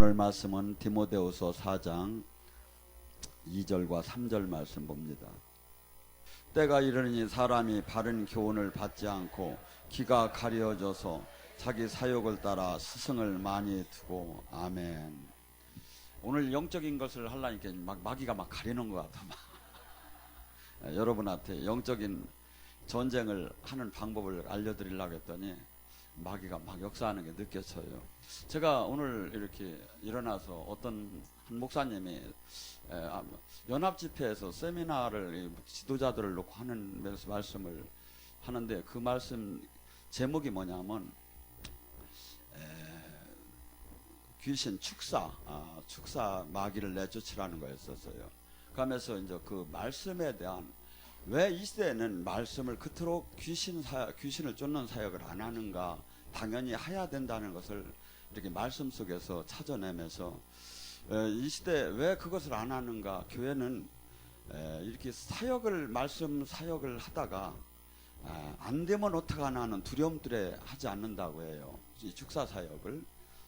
오늘 말씀은 디모데후서 4장 2절과 3절 말씀 봅니다. 때가 이르니 사람이 바른 교훈을 받지 않고 귀가 가려져서 자기 사욕을 따라 스승을 많이 두고. 아멘. 오늘 영적인 것을 하려니까 마귀가 막 가리는 것 같아. 여러분한테 영적인 전쟁을 하는 방법을 알려드리려고 했더니 마귀가 막 역사하는 게 느껴져요. 제가 오늘 이렇게 일어나서 어떤 한 목사님이 연합집회에서 세미나를 지도자들을 놓고 하는 말씀을 하는데, 그 말씀 제목이 뭐냐면 귀신 축사 마귀를 내쫓으라는 거였었어요. 그러면서 이제 그 말씀에 대한, 왜 이 시대에는 말씀을 그토록 귀신을 쫓는 사역을 안 하는가, 당연히 해야 된다는 것을 이렇게 말씀 속에서 찾아내면서 이 시대에 왜 그것을 안 하는가, 교회는 이렇게 말씀 사역을 하다가 안 되면 어떡하나 하는 두려움들에 하지 않는다고 해요. 이 축사 사역을.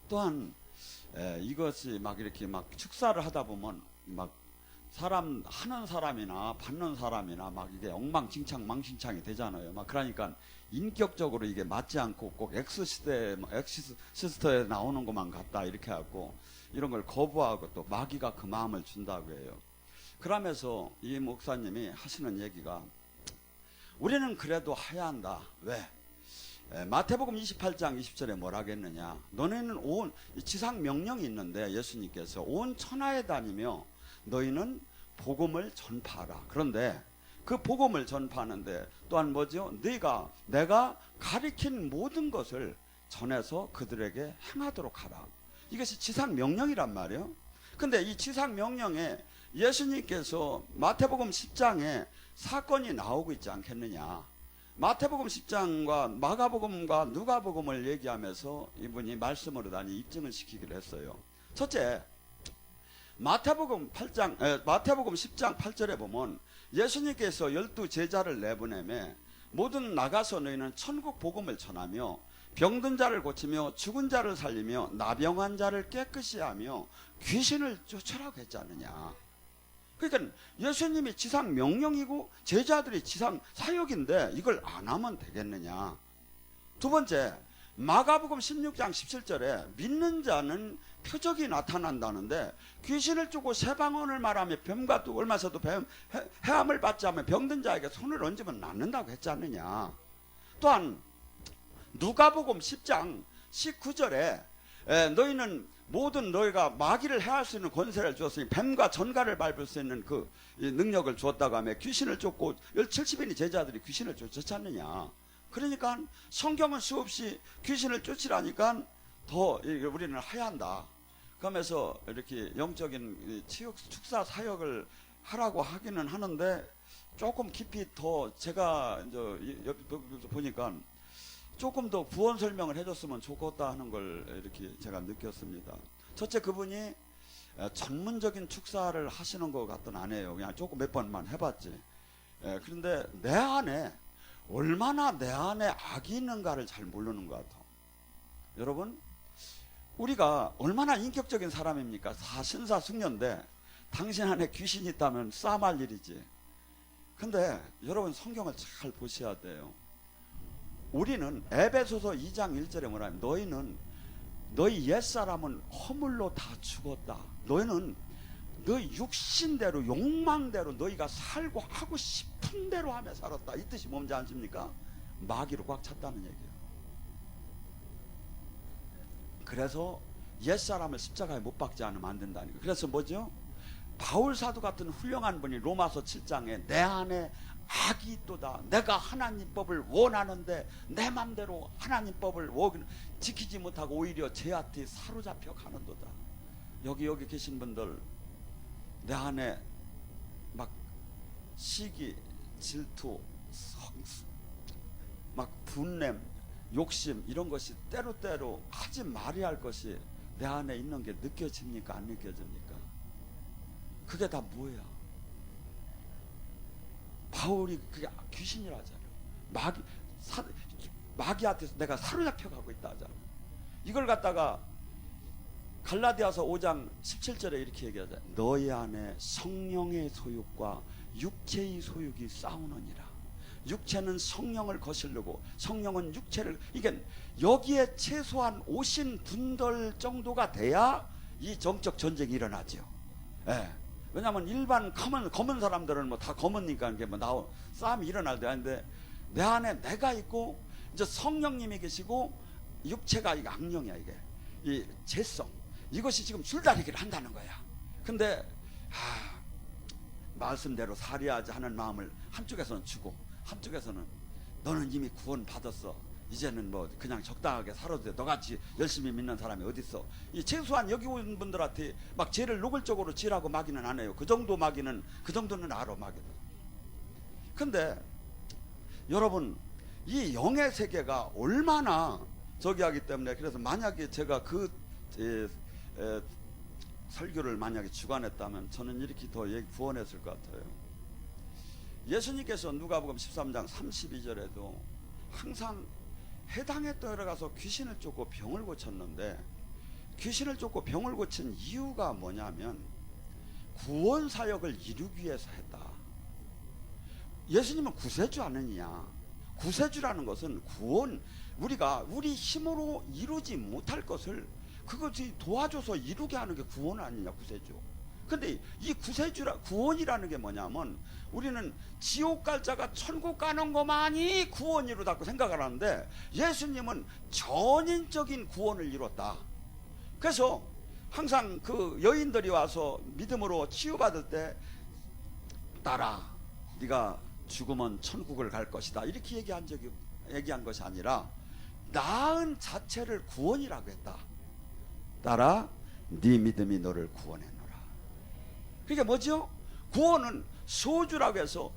또한 이것이 막 이렇게 막 축사를 하다 보면 막 하는 사람이나 받는 사람이나 막 이게 엉망진창 망신창이 되잖아요. 막 그러니까 인격적으로 이게 맞지 않고 꼭 엑시스터에 나오는 것만 같다 이렇게 하고 이런 걸 거부하고, 또 마귀가 그 마음을 준다고 해요. 그러면서 이 목사님이 하시는 얘기가, 우리는 그래도 해야 한다. 왜? 마태복음 28장 20절에 뭐라고 했느냐, 너네는 온 지상 명령이 있는데 예수님께서 온 천하에 다니며 너희는 복음을 전파하라. 그런데 그 복음을 전파하는데 또한 뭐죠? 내가 가리킨 모든 것을 전해서 그들에게 행하도록 하라. 이것이 지상 명령이란 말이에요. 근데 이 지상 명령에 예수님께서 마태복음 10장에 사건이 나오고 있지 않겠느냐. 마태복음 10장과 마가복음과 누가복음을 얘기하면서 이분이 말씀으로 입증을 시키기로 했어요. 첫째, 마태복음 10장 8절에 보면 예수님께서 12 제자를 내보내매 모든 나가서 너희는 천국 복음을 전하며 병든 자를 고치며 죽은 자를 살리며 나병한 자를 깨끗이 하며 귀신을 쫓으라고 했지 않느냐. 그러니까 예수님이 지상 명령이고 제자들이 지상 사역인데 이걸 안 하면 되겠느냐. 두 번째, 마가복음 16장 17절에 믿는 자는 표적이 나타난다는데, 귀신을 쫓고 새 방언을 말하며 뱀과 얼마서도 해함을 받지 않으면 병든 자에게 손을 얹으면 낫는다고 했지 않느냐. 또한 누가복음 10장 19절에 너희가 마귀를 해할 수 있는 권세를 주었으니 뱀과 전갈을 밟을 수 있는 그 능력을 주었다고 하며 귀신을 쫓고 70인의 제자들이 귀신을 쫓지 않느냐. 그러니까 성경은 수없이 귀신을 쫓으라니까 더 우리는 해야 한다. 그러면서 이렇게 영적인 축사 사역을 하라고 하기는 하는데, 조금 깊이 더 제가 이제 보니까 조금 더 부언 설명을 해줬으면 좋겠다 하는 걸 이렇게 제가 느꼈습니다. 첫째, 그분이 전문적인 축사를 하시는 것 같은 안 해요. 그냥 조금 몇 번만 해봤지. 그런데 얼마나 내 안에 악이 있는가를 잘 모르는 것 같아. 여러분, 우리가 얼마나 인격적인 사람입니까? 신사숙녀인데 당신 안에 귀신이 있다면 싸움할 일이지. 근데 여러분, 성경을 잘 보셔야 돼요. 우리는 에베소서 2장 1절에 뭐라면, 너희 옛사람은 허물로 다 죽었다. 너희는 너희 육신대로 욕망대로 너희가 살고 하고 싶은 대로 하며 살았다. 이 뜻이 뭔지 아십니까? 마귀로 꽉 찼다는 얘기예요. 그래서 옛사람을 십자가에 못 박지 않으면 안 된다니까. 그래서 뭐죠? 바울 사도 같은 훌륭한 분이 로마서 7장에 내 안에 악이 있도다. 내가 하나님 법을 원하는데 내 맘대로 하나님 법을 지키지 못하고 오히려 죄한테 사로잡혀 가는도다. 여기 계신 분들, 내 안에 막 시기, 질투, 성수, 막 분냄, 욕심, 이런 것이 때로 하지 말아야 할 것이 내 안에 있는 게 느껴집니까? 안 느껴집니까? 그게 다 뭐야? 바울이 그게 귀신이라 하잖아요. 마귀한테서 내가 사로잡혀 가고 있다 하잖아요. 이걸 갖다가 갈라디아서 5장 17절에 이렇게 얘기하죠. 너희 안에 성령의 소욕과 육체의 소욕이 싸우느니라. 육체는 성령을 거스르고 성령은 육체를, 이게 여기에 최소한 오신분들 정도가 돼야 이 정적 전쟁이 일어나죠. 예. 왜냐하면 일반 검은 사람들은 뭐 다 검으니까 이게 뭐 싸움이 일어날 때 하는데, 내 안에 내가 있고 이제 성령님이 계시고 육체가 이게 악령이야. 이게 이 죄성, 이것이 지금 줄다리기를 한다는 거야. 근데 말씀대로 살해하지 하는 마음을 한쪽에서는 주고 한쪽에서는 너는 이미 구원 받았어, 이제는 뭐 그냥 적당하게 살아도 돼, 너같이 열심히 믿는 사람이 어딨어. 이 최소한 여기 온 분들한테 막 죄를 노골적으로 지라고 마귀는 안 해요. 그 정도는 알아, 마귀는. 근데 여러분, 이 영의 세계가 얼마나 저기 하기 때문에, 그래서 만약에 제가 설교를 만약에 주관했다면 저는 이렇게 더 구원했을 것 같아요. 예수님께서 누가복음 13장 32절에도 항상 해당에 들어가서 귀신을 쫓고 병을 고쳤는데, 귀신을 쫓고 병을 고친 이유가 뭐냐면 구원 사역을 이루기 위해서 했다. 예수님은 구세주 아니냐. 구세주라는 것은 구원, 우리가 우리 힘으로 이루지 못할 것을 그것이 도와줘서 이루게 하는 게 구원 아니냐, 구세주. 근데 이 구원이라는 게 뭐냐면, 우리는 지옥 갈 자가 천국 가는 것만이 구원이로다고 생각을 하는데, 예수님은 전인적인 구원을 이뤘다. 그래서 항상 그 여인들이 와서 믿음으로 치유받을 때, 딸아, 네가 죽으면 천국을 갈 것이다, 이렇게 얘기한 것이 아니라 나은 자체를 구원이라고 했다. 딸아, 네 믿음이 너를 구원했노라. 그게 뭐죠? 구원은 소주라고 해서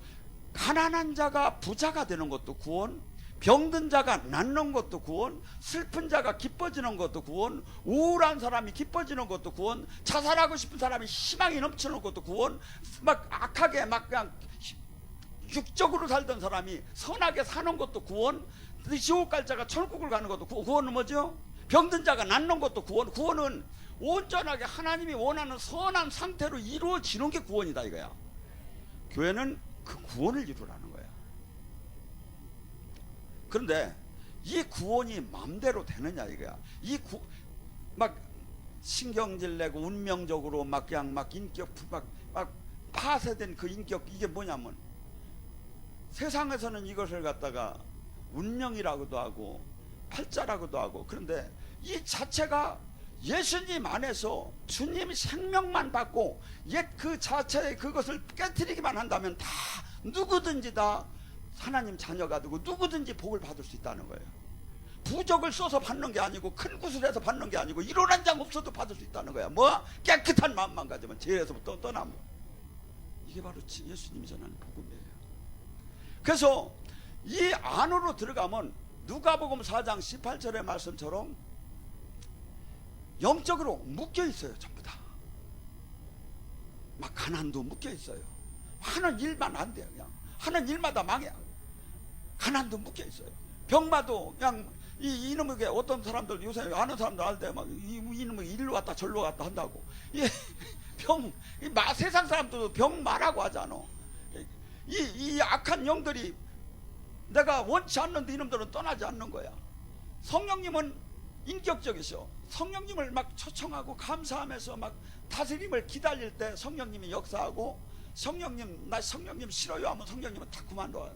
가난한 자가 부자가 되는 것도 구원, 병든 자가 낫는 것도 구원, 슬픈 자가 기뻐지는 것도 구원, 우울한 사람이 기뻐지는 것도 구원, 자살하고 싶은 사람이 희망이 넘치는 것도 구원, 막 악하게 막 그냥 육적으로 살던 사람이 선하게 사는 것도 구원, 지옥 갈 자가 천국을 가는 것도 구원은 뭐죠? 병든 자가 낫는 것도 구원. 구원은 온전하게 하나님이 원하는 선한 상태로 이루어지는 게 구원이다, 이거야. 교회는 그 구원을 이루라는 거야. 그런데 이 구원이 마음대로 되느냐, 이거야. 막 신경질 내고 운명적으로 막 그냥 막 인격 막 파쇄된 그 인격, 이게 뭐냐면, 세상에서는 이것을 갖다가 운명이라고도 하고 팔자라고도 하고, 그런데 이 자체가 예수님 안에서 주님 생명만 받고 옛 그 자체의 그것을 깨뜨리기만 한다면 다 누구든지 다 하나님 자녀가 되고 누구든지 복을 받을 수 있다는 거예요. 부적을 써서 받는 게 아니고 큰 구슬해서 받는 게 아니고 1원 한 장 없어도 받을 수 있다는 거야. 뭐? 깨끗한 마음만 가지면 죄에서부터 떠나면. 이게 바로 예수님이 전하는 복음이에요. 그래서 이 안으로 들어가면 누가복음 4장 18절의 말씀처럼 영적으로 묶여 있어요. 전부 다. 막 가난도 묶여 있어요. 하는 일만 안 돼요. 그냥 하는 일마다 망해. 가난도 묶여 있어요. 병마도 그냥 이놈에게, 어떤 사람들 요새 아는 사람들 알 때 막 이놈에게 일로 갔다 절로 갔다 한다고. 세상 사람들도 병 말하고 하잖아. 이 악한 영들이 내가 원치 않는데 이놈들은 떠나지 않는 거야. 성령님은 인격적이셔. 성령님을 막 초청하고 감사하면서 막 다스림을 기다릴 때 성령님이 역사하고, 나 성령님 싫어요 하면 성령님은 다 그만둬요.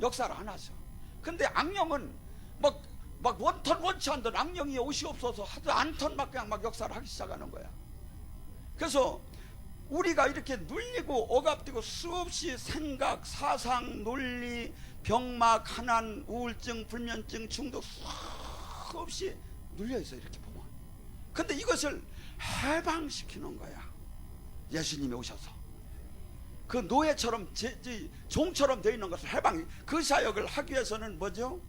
역사를 안 하셔. 근데 악령은 막 원턴 원치 않던 악령이 옷이 없어서 하도 안턴 막 그냥 막 역사를 하기 시작하는 거야. 그래서 우리가 이렇게 눌리고 억압되고 수없이 생각, 사상, 논리, 병마, 가난, 우울증, 불면증, 중독 수없이 눌려있어요, 이렇게 보면. 근데 이것을 해방시키는 거야, 예수님이 오셔서. 그 노예처럼 종처럼 되어 있는 것을 그 사역을 하기 위해서는 뭐죠?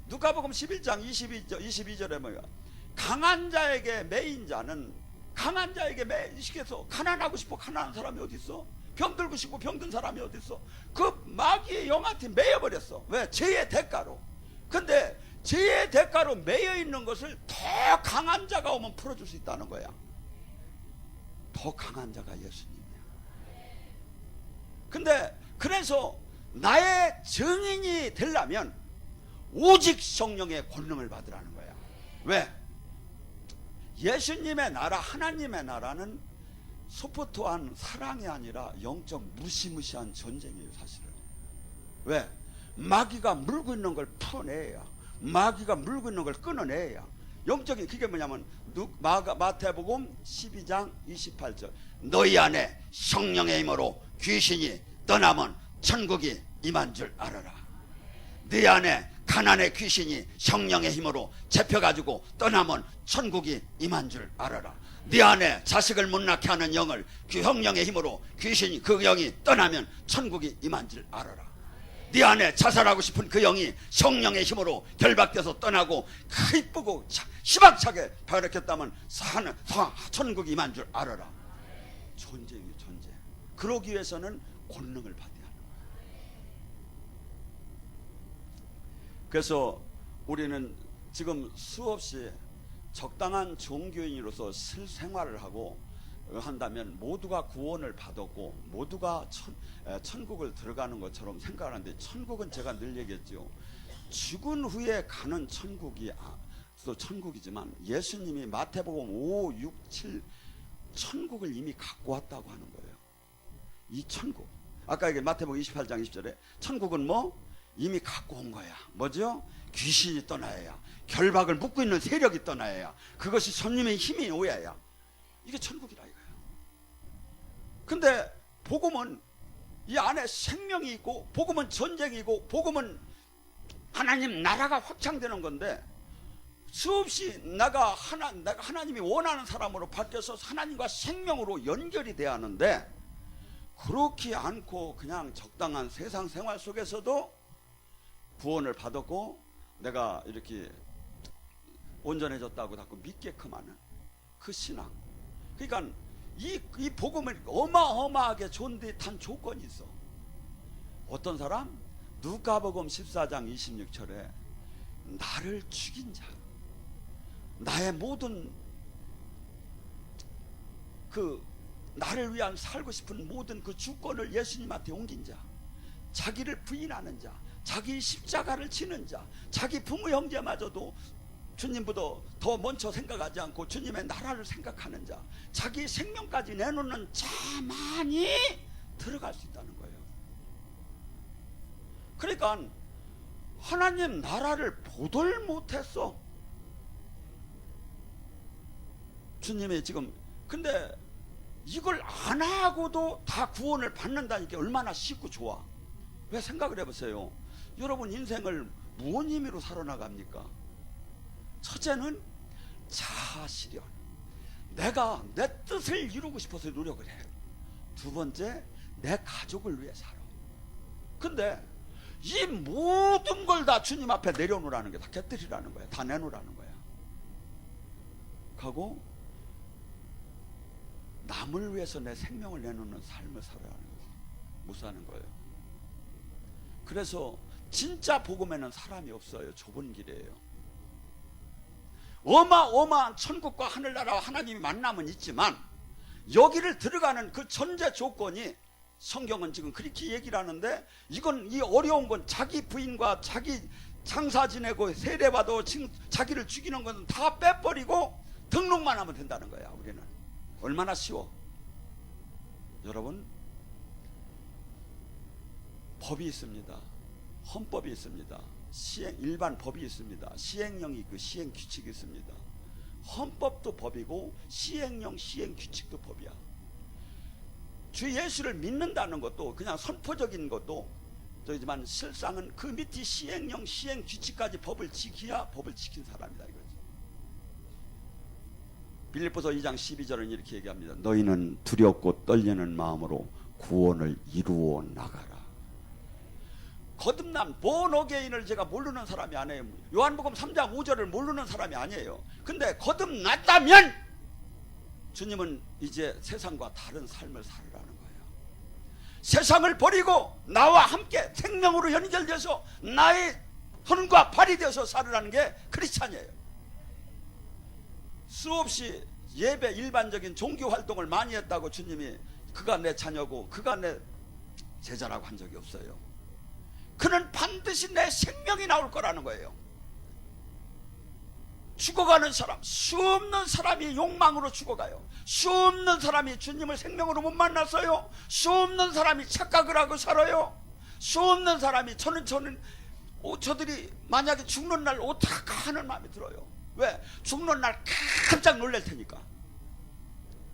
누가복음 11장 22절에 뭐야? 강한 자에게 매인 자는, 강한 자에게 매이시켜서, 가난하고 싶어 가난한 사람이 어디 있어? 병들고 싶고 병든 사람이 어디 있어? 그 마귀의 영한테 매여버렸어. 왜? 죄의 대가로. 근데 죄의 대가로 매여 있는 것을 더 강한 자가 오면 풀어줄 수 있다는 거야. 더 강한 자가 예수님이야. 근데 그래서 나의 증인이 되려면 오직 성령의 권능을 받으라는 거야. 왜? 예수님의 나라, 하나님의 나라는 소프트한 사랑이 아니라 영적 무시무시한 전쟁이에요, 사실은. 왜? 마귀가 물고 있는 걸 풀어내야, 마귀가 물고 있는 걸 끊어내야. 영적인 그게 뭐냐면 마태복음 12장 28절 너희 안에 성령의 힘으로 귀신이 떠나면 천국이 임한 줄 알아라. 네 안에 가난의 귀신이 성령의 힘으로 잡혀가지고 떠나면 천국이 임한 줄 알아라. 네 안에 자식을 못 낳게 하는 영을 그 성령의 힘으로 귀신이 그 영이 떠나면 천국이 임한 줄 알아라. 네 안에 자살하고 싶은 그 영이 성령의 힘으로 결박돼서 떠나고 기쁘고 희망차게 발악했다면 천국이 임한 줄 알아라. 전쟁이에요, 전쟁. 그러기 위해서는 권능을 받아야 하는 거예요. 그래서 우리는 지금 수없이 적당한 종교인으로서 실생활을 하고 한다면 모두가 구원을 받았고 모두가 천국을 들어가는 것처럼 생각하는데, 천국은 제가 늘 얘기했죠. 죽은 후에 가는 천국이 또 천국이지만 예수님이 마태복음 5, 6, 7 천국을 이미 갖고 왔다고 하는 거예요. 이 천국, 아까 얘기 마태복음 28장 20절에 천국은 뭐? 이미 갖고 온 거야. 뭐죠? 귀신이 떠나야, 결박을 묶고 있는 세력이 떠나야, 그것이 성령의 힘이 오야야 이게 천국이라 이거예요. 근데 복음은 이 안에 생명이 있고, 복음은 전쟁이고, 복음은 하나님 나라가 확장되는 건데, 수없이 내가 하나님이 원하는 사람으로 바뀌어서 하나님과 생명으로 연결이 돼야 하는데, 그렇지 않고 그냥 적당한 세상 생활 속에서도 구원을 받았고 내가 이렇게 온전해졌다고 자꾸 믿게끔 하는 그 신앙. 그러니까 이 복음을 어마어마하게 존재한 조건이 있어. 어떤 사람? 누가복음 14장 26절에 나를 죽인 자, 나의 모든 나를 위한 살고 싶은 모든 그 주권을 예수님한테 옮긴 자, 자기를 부인하는 자, 자기 십자가를 지는 자, 자기 부모 형제마저도 주님보다 더 먼저 생각하지 않고 주님의 나라를 생각하는 자, 자기 생명까지 내놓는 자만이 들어갈 수 있다는 거예요. 그러니까 하나님 나라를 보들 못했어. 주님이 지금, 근데 이걸 안 하고도 다 구원을 받는다니까 얼마나 쉽고 좋아. 왜 생각을 해보세요. 여러분 인생을 무슨 의미로 살아나갑니까? 첫째는 자아실현, 내가 내 뜻을 이루고 싶어서 노력을 해. 두 번째, 내 가족을 위해 살아. 근데 이 모든 걸 다 주님 앞에 내려놓으라는 게 다 깨뜨리라는 거야. 다 내놓으라는 거야. 하고 남을 위해서 내 생명을 내놓는 삶을 살아가는 거예요. 못 사는 거예요. 그래서 진짜 복음에는 사람이 없어요. 좁은 길이에요. 어마어마한 천국과 하늘나라와 하나님이 만남은 있지만 여기를 들어가는 그 전제 조건이, 성경은 지금 그렇게 얘기를 하는데, 이건 이 어려운 건 자기 부인과 자기 장사 지내고 세례받아 자기를 죽이는 것은 다 빼버리고 등록만 하면 된다는 거야. 우리는 얼마나 쉬워. 여러분, 법이 있습니다. 헌법이 있습니다. 일반 법이 있습니다. 시행령이 있고 시행 규칙이 있습니다. 헌법도 법이고 시행령, 시행 규칙도 법이야. 주 예수를 믿는다는 것도 그냥 선포적인 것도 저지만 실상은 그 밑에 시행령, 시행 규칙까지 법을 지켜야 법을 지킨 사람이다 이거지. 빌립보서 2장 12절은 이렇게 얘기합니다. 너희는 두렵고 떨리는 마음으로 구원을 이루어 나가라. 거듭난 본어게인을 제가 모르는 사람이 아니에요. 요한복음 3장 5절을 모르는 사람이 아니에요. 근데 거듭났다면 주님은 이제 세상과 다른 삶을 살으라는 거예요. 세상을 버리고 나와 함께 생명으로 연결돼서 나의 손과 발이 되어서 살으라는 게 크리스찬이에요. 수없이 예배 일반적인 종교 활동을 많이 했다고 주님이 그가 내 자녀고 그가 내 제자라고 한 적이 없어요. 그는 반드시 내 생명이 나올 거라는 거예요. 죽어가는 사람, 수없는 사람이 욕망으로 죽어가요. 수없는 사람이 주님을 생명으로 못 만났어요. 수없는 사람이 착각을 하고 살아요. 수없는 사람이 저들이 만약에 죽는 날 어떡하 하는 마음이 들어요. 왜? 죽는 날 깜짝 놀랄 테니까.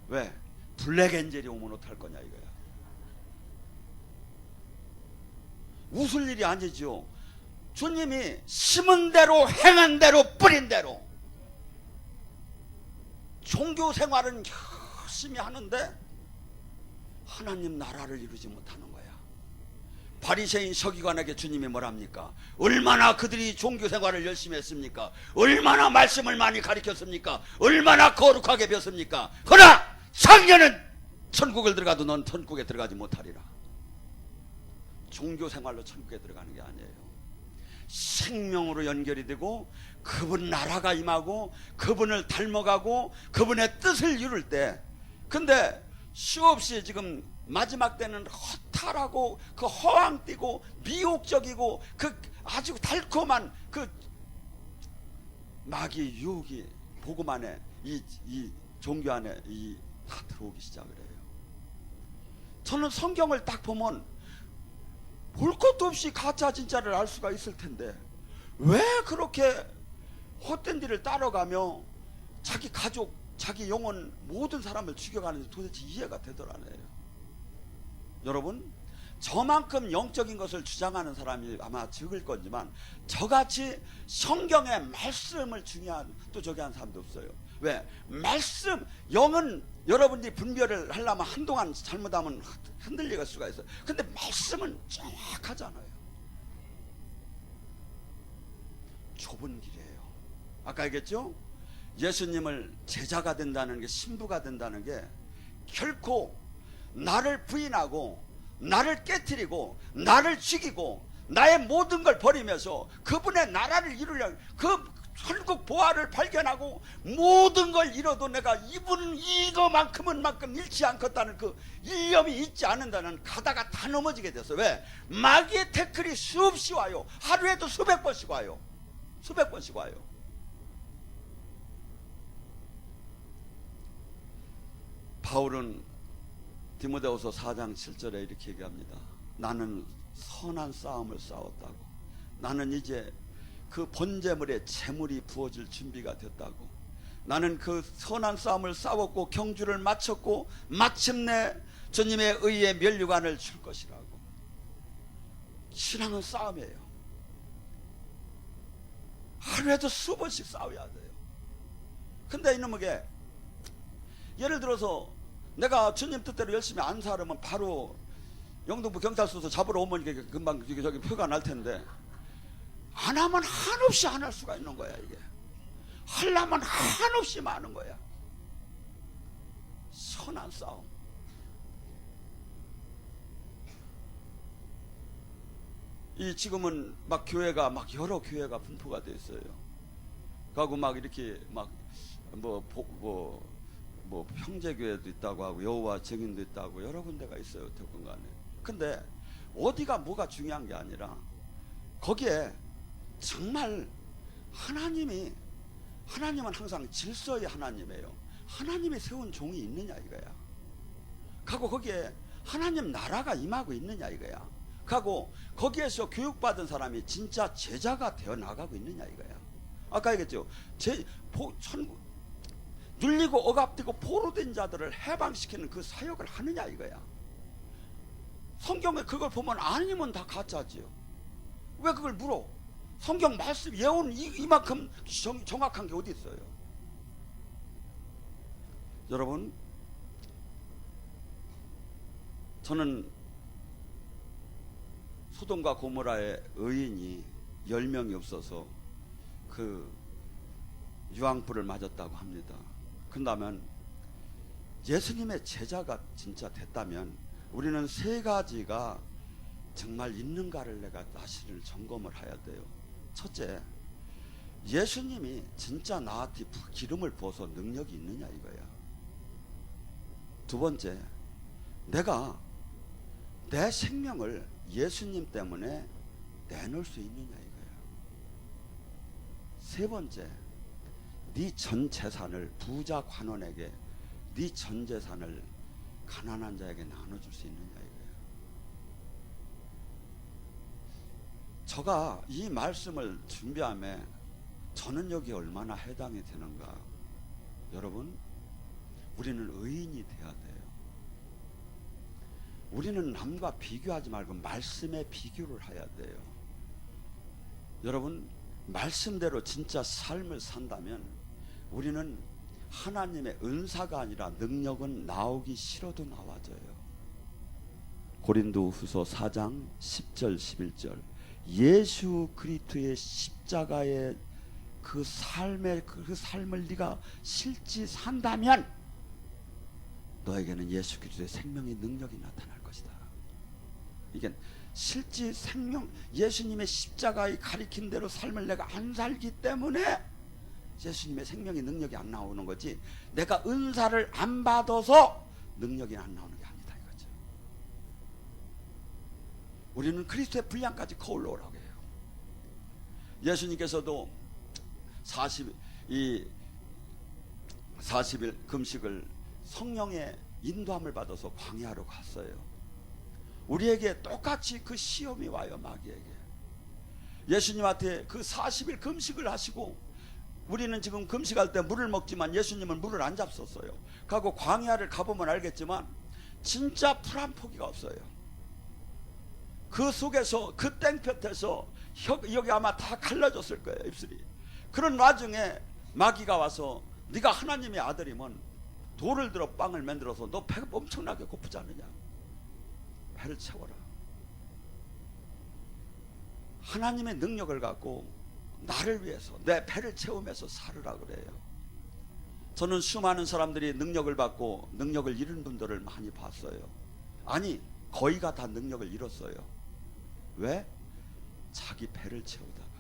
왜? 블랙 엔젤이 오면 어떡할 거냐 이거야. 웃을 일이 아니죠. 주님이 심은 대로 행한 대로 뿌린 대로 종교 생활은 열심히 하는데 하나님 나라를 이루지 못하는 거야. 바리새인 서기관에게 주님이 뭐랍니까? 얼마나 그들이 종교 생활을 열심히 했습니까? 얼마나 말씀을 많이 가르쳤습니까? 얼마나 거룩하게 배웠습니까? 그러나 장년은 천국을 들어가도 넌 천국에 들어가지 못하리라. 종교 생활로 천국에 들어가는 게 아니에요. 생명으로 연결이 되고 그분 나라가 임하고 그분을 닮아가고 그분의 뜻을 이룰 때, 근데 수없이 지금 마지막 때는 허탈하고 그 허황되고 미혹적이고 그 아주 달콤한 그 마귀 유혹이 복음 안에 이 종교 안에 다 들어오기 시작을 해요. 저는 성경을 딱 보면 볼 것도 없이 가짜 진짜를 알 수가 있을 텐데 왜 그렇게 헛된 길을 따라가며 자기 가족, 자기 영혼 모든 사람을 죽여가는지 도대체 이해가 되더라네요. 여러분, 저만큼 영적인 것을 주장하는 사람이 아마 적을 거지만 저같이 성경의 말씀을 중요한 또 저기 한 사람도 없어요. 왜? 말씀, 영은 여러분들이 분별을 하려면 한동안 잘못하면 흔들릴 수가 있어요. 근데 말씀은 정확하잖아요. 좁은 길이에요. 아까 얘기했죠? 예수님을 제자가 된다는 게, 신부가 된다는 게 결코 나를 부인하고 나를 깨트리고 나를 죽이고 나의 모든 걸 버리면서 그분의 나라를 이루려고, 그 천국 보화를 발견하고 모든 걸 잃어도 내가 이분은 이거만큼은 만큼 잃지 않겠다는 그 일념이 있지 않는다는, 가다가 다 넘어지게 됐어. 왜? 마귀의 태클이 수없이 와요. 하루에도 수백 번씩 와요. 수백 번씩 와요. 바울은 디모데후서 4장 7절에 이렇게 얘기합니다. 나는 선한 싸움을 싸웠다고. 나는 이제 그 번제물에 제물이 부어질 준비가 됐다고. 나는 그 선한 싸움을 싸웠고 경주를 마쳤고 마침내 주님의 의의 면류관을 줄 것이라고. 신앙은 싸움이에요. 하루에도 수번씩 싸워야 돼요. 근데 이놈에게 예를 들어서 내가 주님 뜻대로 열심히 안 살으면 바로 영등포 경찰서에서 잡으러 오면 이게 금방 저기 표가 날 텐데, 안 하면 한없이 안 할 수가 있는 거야. 이게 하려면 한없이 많은 거야. 선한 싸움. 이 지금은 막 교회가 막 여러 교회가 분포가 돼 있어요. 그리고 막 이렇게 막 뭐 형제교회도 있다고 하고 여호와 증인도 있다고 여러 군데가 있어요. 대권간에. 근데 어디가 뭐가 중요한 게 아니라 거기에 정말 하나님은 항상 질서의 하나님이에요. 하나님이 세운 종이 있느냐 이거야. 하고 거기에 하나님 나라가 임하고 있느냐 이거야. 하고 거기에서 교육받은 사람이 진짜 제자가 되어 나가고 있느냐 이거야. 아까 얘기했죠. 눌리고 억압되고 포로된 자들을 해방시키는 그 사역을 하느냐 이거야. 성경에 그걸 보면 아니면 다 가짜지요. 왜 그걸 물어? 성경 말씀 예언 이만큼 정확한 게 어디 있어요? 여러분, 저는 소돔과 고모라의 의인이 10명이 없어서 그 유황불을 맞았다고 합니다. 그런다면 예수님의 제자가 진짜 됐다면 우리는 세 가지가 정말 있는가를 내가 사실을 점검을 해야 돼요. 첫째, 예수님이 진짜 나한테 기름을 부어서 능력이 있느냐 이거야. 두 번째, 내가 내 생명을 예수님 때문에 내놓을 수 있느냐 이거야. 세 번째, 네 전 재산을 부자 관원에게, 네 전 재산을 가난한 자에게 나눠줄 수 있느냐 이거야. 제가 이 말씀을 준비하며 저는 여기 얼마나 해당이 되는가. 여러분, 우리는 의인이 돼야 돼요. 우리는 남과 비교하지 말고 말씀에 비교를 해야 돼요. 여러분, 말씀대로 진짜 삶을 산다면 우리는 하나님의 은사가 아니라 능력은 나오기 싫어도 나와져요. 고린도후서 4장 10절 11절, 예수 그리스도의 십자가의 그 삶을 네가 실지 산다면 너에게는 예수 그리스도의 생명의 능력이 나타날 것이다. 이게 실지 생명, 예수님의 십자가의 가리킨 대로 삶을 내가 안 살기 때문에 예수님의 생명의 능력이 안 나오는 거지, 내가 은사를 안 받아서 능력이 안 나오는 게 아니다 이거죠. 우리는 그리스도의 분량까지 거울러오라고 해요. 예수님께서도 40일 금식을 성령의 인도함을 받아서 광야로 갔어요. 우리에게 똑같이 그 시험이 와요. 마귀에게. 예수님한테 그 40일 금식을 하시고, 우리는 지금 금식할 때 물을 먹지만 예수님은 물을 안 잡섰어요. 가고 광야를 가보면 알겠지만 진짜 풀 한 포기가 없어요. 그 속에서, 그 땡볕에서 여기 아마 다 갈라졌을 거예요, 입술이. 그런 와중에 마귀가 와서 네가 하나님의 아들이면 돌을 들어 빵을 만들어서 너 배가 엄청나게 고프지 않느냐, 배를 채워라. 하나님의 능력을 갖고 나를 위해서 내 배를 채우면서 살으라 그래요. 저는 수많은 사람들이 능력을 받고 능력을 잃은 분들을 많이 봤어요. 아니, 거의가 다 능력을 잃었어요. 왜? 자기 배를 채우다가.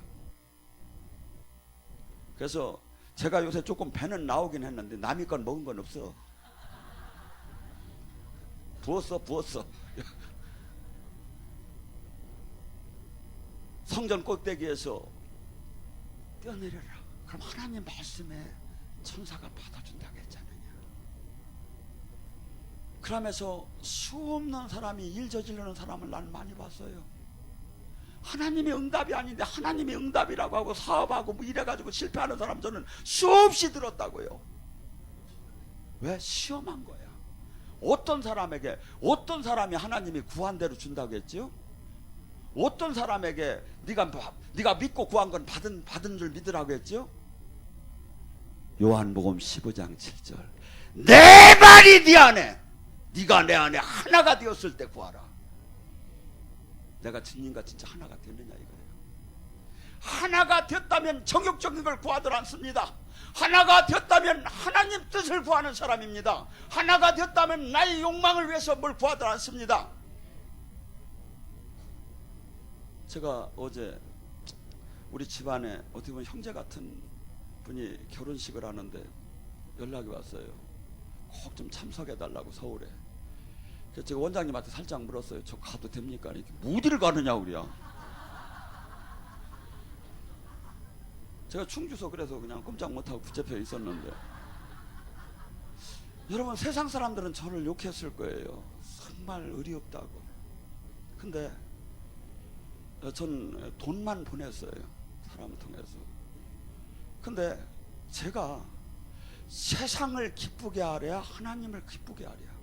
그래서 제가 요새 조금 배는 나오긴 했는데 남의 건 먹은 건 없어. 부었어. 성전 꼭대기에서 뛰어내려라. 그럼 하나님 말씀에 천사가 받아준다고 했잖아요. 그러면서 수없는 사람이 일 저지르는 사람을 난 많이 봤어요. 하나님의 응답이 아닌데 하나님의 응답이라고 하고 사업하고 뭐 이래가지고 실패하는 사람 저는 수없이 들었다고요. 왜? 시험한 거야. 어떤 사람에게, 어떤 사람이 하나님이 구한 대로 준다고 했죠? 어떤 사람에게 네가 믿고 구한 건 받은 줄 믿으라고 했죠? 요한복음 15장 7절, 내 말이 네 안에, 네가 내 안에 하나가 되었을 때 구하라. 내가 주님과 진짜 하나가 됐느냐 이거예요. 하나가 됐다면 정욕적인 걸 구하들 않습니다. 하나가 됐다면 하나님 뜻을 구하는 사람입니다. 하나가 됐다면 나의 욕망을 위해서 뭘 구하들 않습니다. 제가 어제 우리 집안에 어떻게 보면 형제 같은 분이 결혼식을 하는데 연락이 왔어요. 꼭 좀 참석해 달라고, 서울에. 그래서 제가 원장님한테 살짝 물었어요. 저 가도 됩니까? 이렇게 어디를 가느냐 그래요. 제가 충주서 그래서 그냥 꼼짝 못하고 붙잡혀 있었는데, 여러분 세상 사람들은 저를 욕했을 거예요. 정말 의리 없다고. 근데 전 돈만 보냈어요, 사람을 통해서. 근데 제가 세상을 기쁘게 하랴 하나님을 기쁘게 하랴.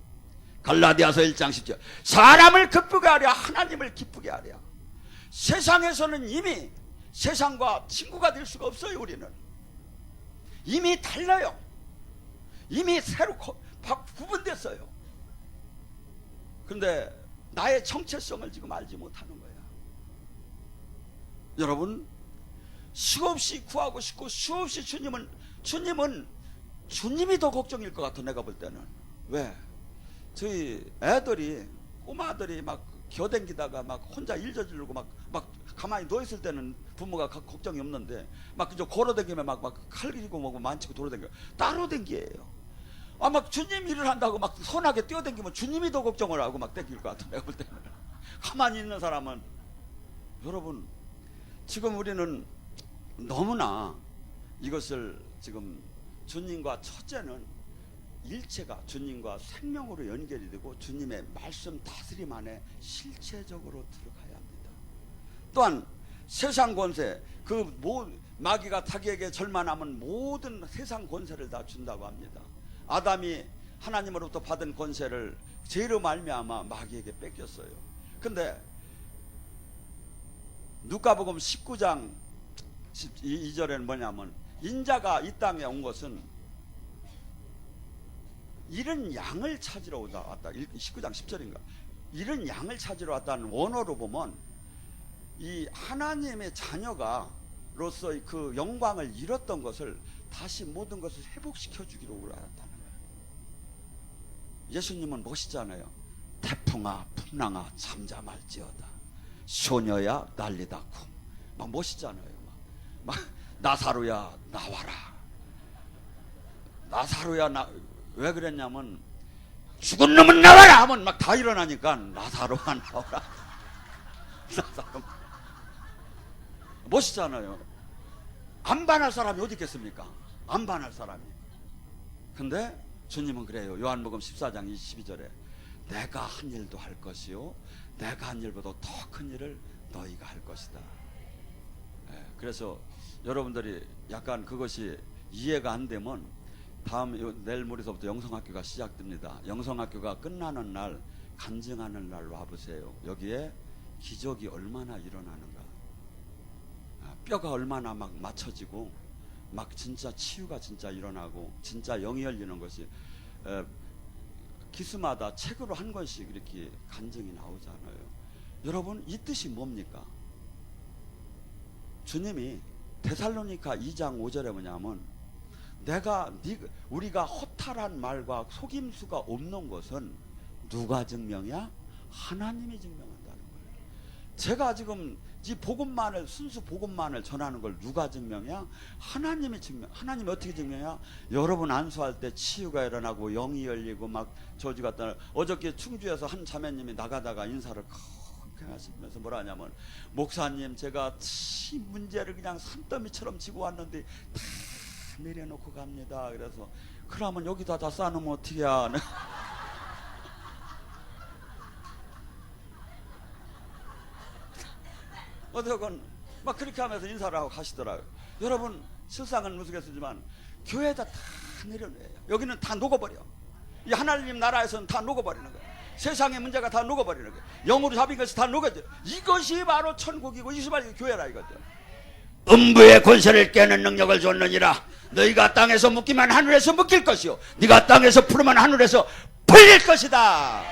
갈라디아서 1장 10절, 사람을 기쁘게 하랴 하나님을 기쁘게 하랴. 세상에서는 이미 세상과 친구가 될 수가 없어요. 우리는 이미 달라요. 이미 새로 구분됐어요. 그런데 나의 정체성을 지금 알지 못하는 거야. 여러분, 수없이 구하고 싶고 수없이 주님이 더 걱정일 것 같아, 내가 볼 때는. 왜? 저희 애들이, 꼬마들이 막 겨댕기다가 막 혼자 일 저지르고 막 가만히 누워있을 때는 부모가 걱정이 없는데 막 그저 걸어다니면 막 칼 기고 뭐 만치고 돌아다니고 따로 댕기예요. 막 주님 일을 한다고 막 선하게 뛰어다니면 주님이 더 걱정을 하고 막 댕길 것 같아. 내가 볼 때는 가만히 있는 사람은. 여러분, 지금 우리는 너무나 이것을 지금 주님과 첫째는 일체가 주님과 생명으로 연결이 되고 주님의 말씀 다스림 안에 실체적으로 들어가야 합니다. 또한 세상 권세, 마귀가 자기에게 절만하면 모든 세상 권세를 다 준다고 합니다. 아담이 하나님으로부터 받은 권세를 죄로 말미암아 마귀에게 뺏겼어요. 근데 누가복음 19장 2절에는 뭐냐면 인자가 이 땅에 온 것은 잃은 양을 찾으러 왔다. 19장 10절인가. 잃은 양을 찾으러 왔다는 원어로 보면 이 하나님의 자녀가로서의 그 영광을 잃었던 것을 다시 모든 것을 회복시켜 주기로 왔다는 거예요. 예수님은 멋있잖아요. 태풍아 풍랑아 잠잠할지어다, 소녀야 난리다구. 막 멋있잖아요. 막 나사로야 나와라. 나사로야 왜 그랬냐면 죽은 놈은 나와라 하면 막 다 일어나니까 나사로가 나와라. 나사로 멋있잖아요. 안 반할 사람이 어디 있겠습니까? 안 반할 사람이. 근데 주님은 그래요. 요한복음 14장 22절에 내가 한 일도 할 것이요 내가 한 일보다 더 큰 일을 너희가 할 것이다. 그래서 여러분들이 약간 그것이 이해가 안 되면 내일 모레서부터 영성학교가 시작됩니다. 영성학교가 끝나는 날, 간증하는 날 와보세요. 여기에 기적이 얼마나 일어나는가, 뼈가 얼마나 막 맞춰지고 막 진짜 치유가 진짜 일어나고 진짜 영이 열리는 것이 기수마다 책으로 한 권씩 이렇게 간증이 나오잖아요. 여러분, 이 뜻이 뭡니까? 주님이 데살로니가 2장 5절에 뭐냐면 우리가 허탈한 말과 속임수가 없는 것은 누가 증명이야? 하나님이 증명한다는 거예요. 제가 지금 이 복음만을, 순수 복음만을 전하는 걸 누가 증명이야? 하나님이 어떻게 증명이야? 여러분 안수할 때 치유가 일어나고 영이 열리고 막 저주 같다. 어저께 충주에서 한 자매님이 나가다가 인사를 크게 하시면서 뭐라 하냐면, 목사님 제가 이 문제를 그냥 산더미처럼 지고 왔는데 다 내려놓고 갑니다. 그래서 그러면 여기다 다 쌓아놓으면 어떻게 하냐. 어떻건 막 그렇게 하면서 인사를 하고 가시더라고요. 여러분, 실상은 무섭겠지만 교회에다 다 내려놔요. 여기는 다 녹아버려. 이 하나님 나라에서는 다 녹아버리는 거예요. 세상의 문제가 다 녹아버리는 거예요. 영으로 잡힌 것이 다 녹아져요. 이것이 바로 천국이고 이것이 바로 교회라 이거죠. 음부의 권세를 깨는 능력을 줬느니라. 너희가 땅에서 묶기만 하늘에서 묶일 것이요 네가 땅에서 풀으면 하늘에서 풀릴 것이다.